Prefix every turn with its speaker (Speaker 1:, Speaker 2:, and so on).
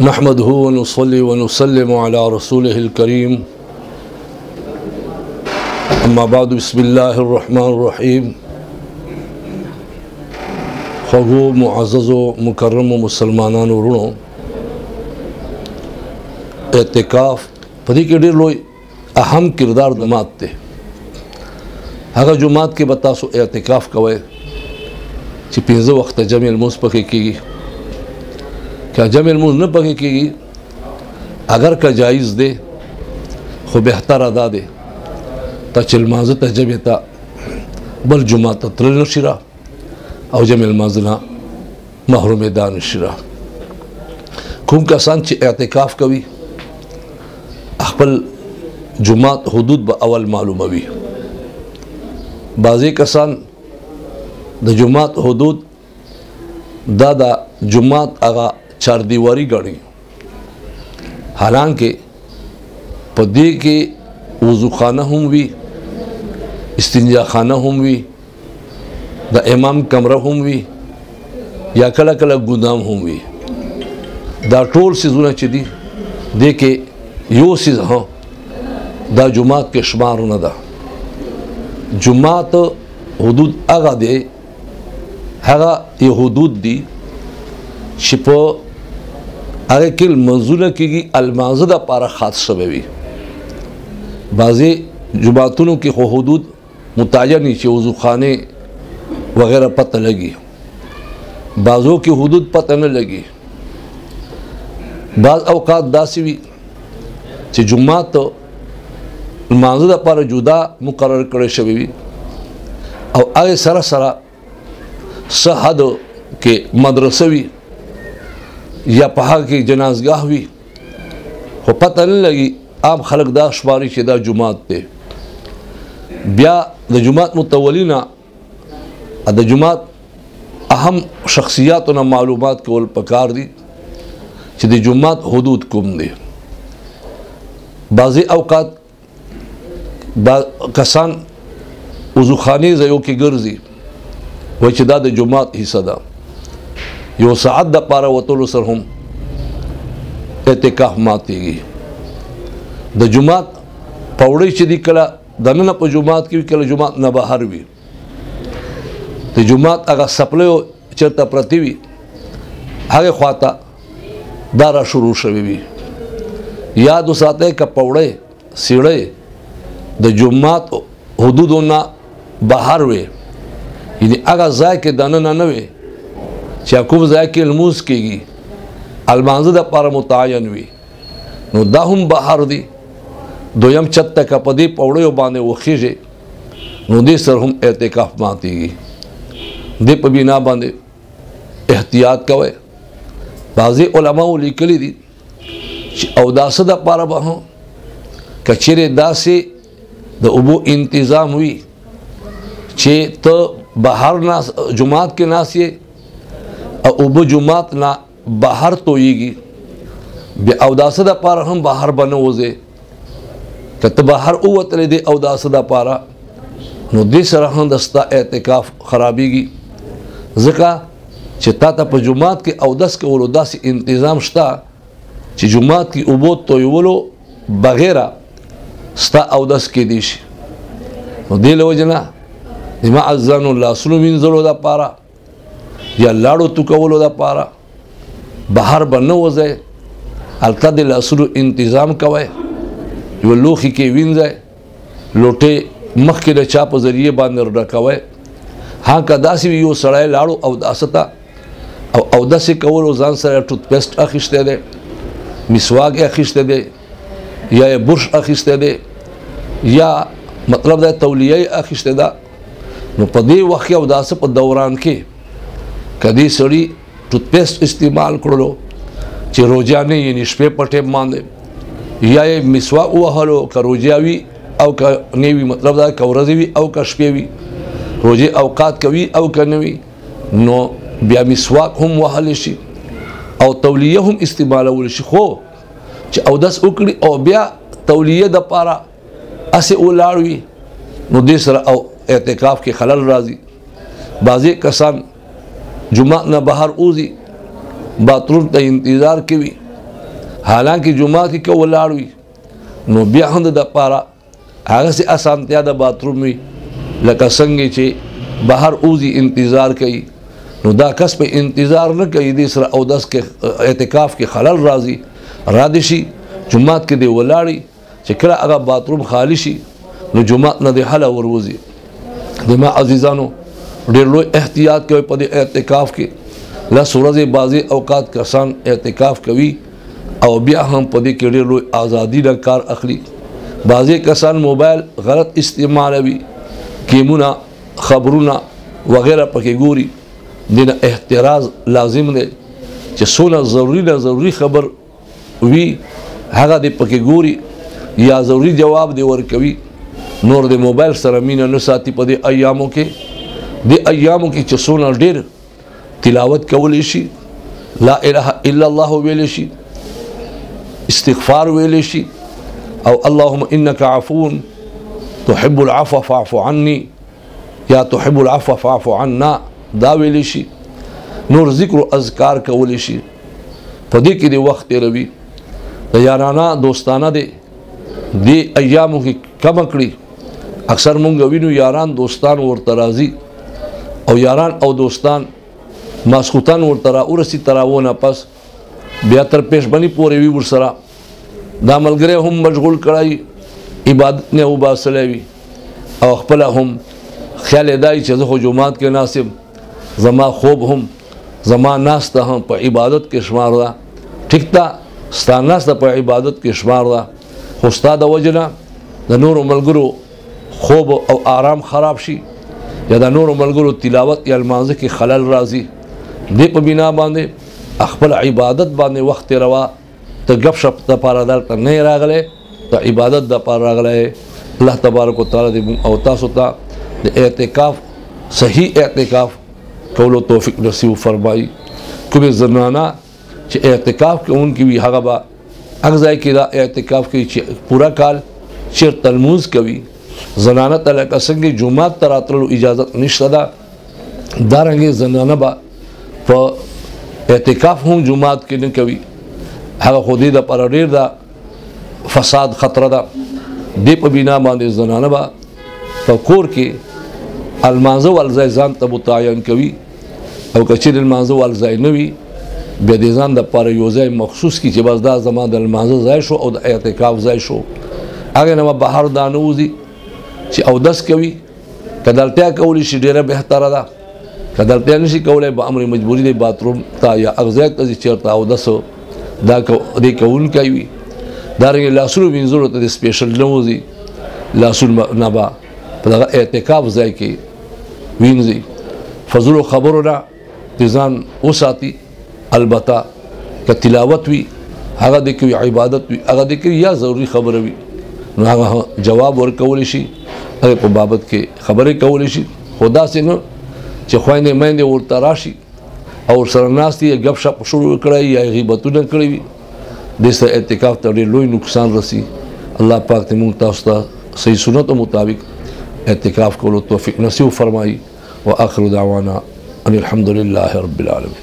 Speaker 1: नहमदहु व नुसल्ली व नुसल्लिमु अला रसूलिहिल करीम अम्मा बाद बिस्मिल्लाहिर रहमानिर रहीम। ख़ुगो मुअज़्ज़ज़ो मुकर्रम मुसलमानानो रुणो एतिकाफ़ पदी के डेर लोई अहम किरदार दमात थे। अगर जुमात के बतासो एतिकाफ़ कवे कि पिंज़ वक्त जमिल मुज़ पके की क्या जमिल मुज़ न पके की अगर का जायज़ दे खो बेहतर अदा दे ता चिलमाज़ तजबेता बल जुमात त्रल नशिरा और जमिल माजना महरूम दान शिरा खूब का सान चे एतिकाफ़ कवी अखपल जुमात हुदूद ब अवल मालूम अवी बाज़ी कसान द जुमात हुदूद दादा जुमात आगा चार दीवारी गणी हालांकि पदे के वज़ू खाना हम भी इस्तिंजा खाना हम भी द इमाम कमरा हम भी या कला कला गुदाम हम भी दा टोल सीजुना चिदी दे के यो सीज हाँ दा जुमात के शुमार न दा जुमात हुदूद आगा दे हगा ये हुदूद दी शिप आगे किल मंजूर की अलमाज़दा पारा खास सबेवी बाज़ी जुमातों की हुदूद मुताया नीचे वज़ू खाने वगैरह पता लगी बाज़ों की हुदूद पता न लगी बाज़ अवकात दासी चे जुमात माज़दा पारा जुदा मुकर्रर करे शबेवी और आगे सरा सरा सहद के मदरसवी या पहा की जनाजगाह भी हो पता नहीं लगी आम खलकदा शुमारी शेदा जुमात ते ब्या द जुमात मुतवलीना द जुमात अहम शख्सियात न मालूमात के वल पकार दी द जुमात हुदूद कुम दे बाज़ी अवकात कसान वज़ू खाने ज़यो की गर्जी वही चिदा द जुमात हिस्सा दा यो सात द पारा वतुल सर हम एतिकाफ़ मातीगी द जुमात पौड़ी चिदी कला दन प जुमात की कला जुमात न बाहर भी तो जुमात अगर सपले चरता प्रति भी आगे ख्वाता दारा शुरू शवी भी याद उस आते का पौड़े सीढ़े द जुमात हुदूद ना बाहर वे यानी अगर जाय के दाना ना नवे चाकूब जाय के अलमूज केगी अलमाज़दा पारा मुतायन वी नो दाहुम बाहर दी दोयम चत्त का पदी पौड़े बांधे वो खीजे नो दे सर हम एतिकाफ़ मातीगी दीप भी ना बांधे एहतियात कवे बाज़ी उलमा लिखली दी अवदासदा पारा बहों कचेरे दासे द उबो इंतज़ाम हुई चे तो बाहर ना जुमात के नासिए और उबो जुमात ना बाहर तो येगी बे अवदासदा पारा हम बाहर बनो वजे कत बाहर उवतले दे अवदासदा पारा नो दे सरहन दस्ता एतिकाफ़ खराबीगी ज़का चिता तप जुमात के अवदस के वलोदा से इंतज़ाम शता ची जुमात की उबोत तो युवलो बगैरा स्ता अवदस के दिश दिल वजना दिमा अज़ानुल्लाह सुलमिन ज़लोदा पारा या लाड़ो तुकवलोदा पारा बाहर बननो वज़े अलता दिल असुरु इंतज़ाम कवे यो लोखी के विन जाए लोटे मख के चाप ज़रिए बांधर रखवे हाँ कदासी भी यो सड़ाए लाड़ो अवदासता और अवदस कवलो जान सर टूथपेस्ट अखिस्ते दे मिसवाक अखिस्ते दे या ये बुरश अखिस्ते दे या मतलब दे तौलिया अखिस्ते दा नो पदे वक्त अवदास पर दौरान के कदी सड़ी टूथपेस्ट इस्तेमाल करो चे रोजाने ये निष्पे पटे मांदे या ये मिसवाक वहलो का रोजावी अव का नेवी मतलब दा कवरजीवी अव का शपेवी रोजे अवकात कवी अव कनवी नो ब्या मिसवाक हम वहलिशी और तौलिया हम इस्तेमाल वलिशी खो चे अवदस उकड़ी और ब्या तौलिया द पारा असे उलाड़वी नो देसरा औ एतिकाफ़ के खलल राजी बाज़ी कसान जुमा न बाहर ऊजी बाथरूम त इंतज़ार के भी حالانکه جمعات کې که ولاړ وي نو بیا هم د پاره هغسې اسانتیا د باتروم وي لکه څنګه چې بهر اوزي انتظار کوي نو دا کس په انتظار نه کوي دې سره اودس کې اعتکاف کې خلل راځي را دي شي جمعات کې دی ولاړي چې کله هغه باتروم خالی شي نو جمعات نه د حله وروځي زما عزیزانو ډېر لوی احتیاط کوي په دې اعتکاف کې لس ورځې بعضې اوقات کسان اعتکاف کوي او بیا هم په دې کې ډېر لوی ازادي نه کار اخلي بعضې کسان موبایل غلط استعمالوي گیمونه خبرونه وغیره پکې ګوري دینه احتراز لازم دی چې څونه ضروري نه ضروري خبر وي هغه دې پکې ګوري یا ضروري جواب دې ورکوي نور د موبایل سره مینه نه ساتي په دې ایامو کې د ایامو کې چې څونه ډېر تلاوت کولی شي لا اله الا الله ویلی شي استغفار ویلی شي او اللهم انك عفو تحب العفو فاعف عني یا تحب العفو فاعف عنا دا ویلی شي نور ذکر و اذکار کولی شي په دې کې د وخت تیروي د یارانه دوستانه دی ایامو کې کم کړي اکثر مونږ وینو یاران دوستان ورته راځي او یاران او دوستان ماسخوتن ورته راورسي تراونه پس بیا تر پېشبني پورې وي ورسره دا ملګری هم مشغول کړی عبادت نه وباسلی وي او خپله هم خیال یې دا چې زه خو جومات کې ناسم زما خوب هم زما ناسته هم په عبادت کې شمار ده ټیک ده ستا ناسته په عبادت کې شمار ده خو ستا د وجې نه د نورو ملګرو خوب او آرام خراب شي یا د نورو ملګرو تلاوت یا لمانځه کې خلل راځي دې په بنا باندې خپل عبادت باندې وخت روا ته ګپ شپ دپاره دلته نه راغلی ته عبادت دپاره راغلی الله تبارک وتعالی دې او تاسو ته د اعتکاف صحیح اعتکاف کولو توفیق نصیب فرمایي کومې زنانه چې اعتکاف کوونکې وي هغه به هغه ځای کې دا اعتکاف کوي چې پوره کال چېرته لمونځ کوي زنانه ته لکه څنګه جومات ته راتللو اجازت نشته ده دارنګې زنانه به په اعتکاف هم جومات کې نه کوي هغه خو دې دپاره ډېر ده فساد خطره ده دې په بنا باندې زنانه به په کور کې المانځه والځای ځان ته متعین کوي او که چېرې لمانځه والځای نه وي بیا د ځان دپاره یو ځای مخصوص کړي چې بس دا زما د لمانځه ځای شو او د اعتکاف ځای شو هغې نه به بهر دا نه وځي چې اودس کوي که دلتیا کولی شي ډېره بهتره ده که دلتیا نشي کولی به امر مجبوري دی باتروم ته یا هغه ځای ته ځي چېرته اودس دا دې کوونکی وي دارنګې لاسونو وینځلو ته د سپیشل نه وځي لاسونه نه به په دغه اعتکاف ځای کې وینځي فضلو خبرو نه د ځان وساتي البته که تلاوت وي هغه دې کوي عبادت وي هغه دې کوي یا ضروري خبره وي نو هغه جواب ورکولی شي هغې په بابت کې خبرې کولی شي خو داسې نه چې خویندې میندې ورته راشي او ورسره ناست یې ګپ شپ شروع کړی یا غیبتونه کړي وي دې سره اعتکاف ته ډېر لوی نقصان رسي الله پاک دې موږ تاسو ته صحیح سنتو مطابق اعتکاف کولو توفیق نصیب فرمایي واخر دعوانا ان الحمد لله رب العالمین